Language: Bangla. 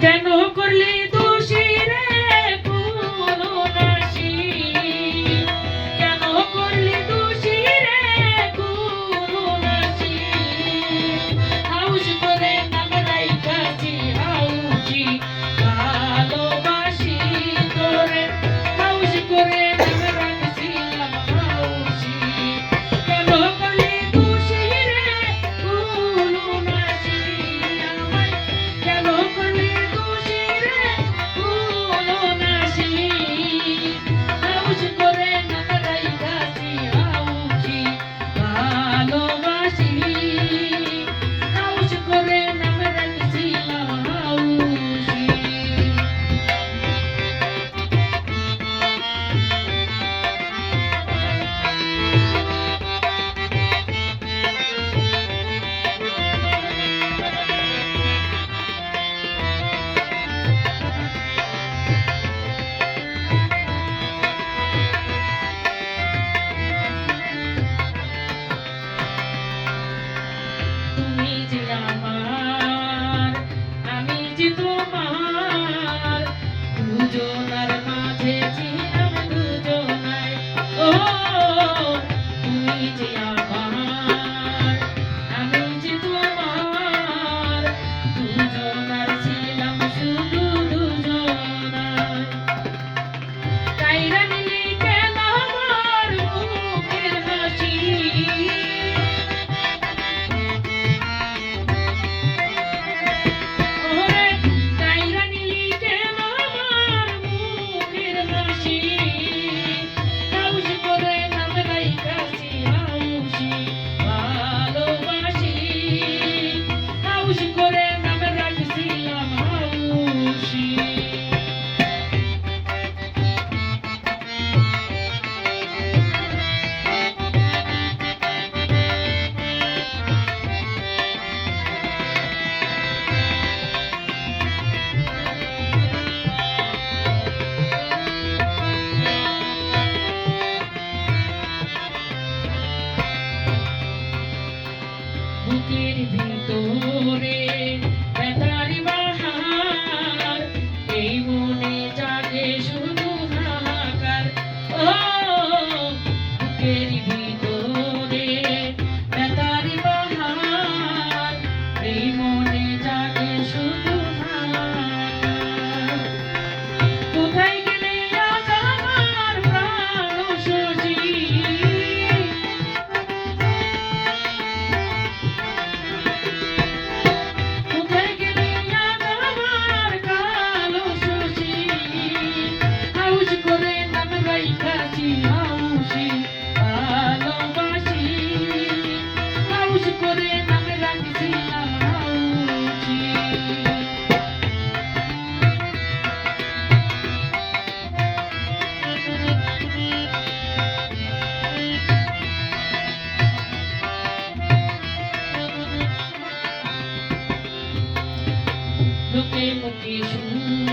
কেন করলি দোষী রে করুণাসী, কেন করলি দোষী রে করুণাসী, হাউস করে নাম রাইখাছি হাউসি ভালোবাসি তোরে, হাউস করে নাম রাখছিলাম হাউসি, কেন করলি দোষী রে করুণাসী, আমায় কেন করলি দোষী রে করুণাসী, হাউস করে নাম রাইখাছি হাউসি ভালোবাসি, হাউস করে নাম রাখছিলাম হাউসি। তুমি যে আমার, আমি যে তোমার, দুজনার মাঝে ছিলাম দুজনায়। ও তুমি যে আমার, আমি যে তোমার, দুজনার ছিলাম শুধু দুজনায়। কাইরা নিলি কেন আমার মুখের হাসি, ওরে কাইরা নিলি কেন আমার মুখের হাসি, হাউস করে নাম রাইখাছি হাউসি ভালোবাসি, হাউস করে নাম রাখছিলাম হাউসি। বুকের ভিতরে ব্যথার বাহার, এই মনে জাগে শুধু হাহাকার। ও বুকের ভিতরে ব্যথার বাহার, এই মনে জাগে শুধু হাহাকার। কোথায় গেলে আজ আমার প্রাণ শশী, কোথায় গেলি আজ আমার কালো শশী, হাউস করে নাম রাইখাছি হাউসি ভালোবাসি, হাউস করে নাম রাখছিলাম হাউসি। লোকে মুখে শুনি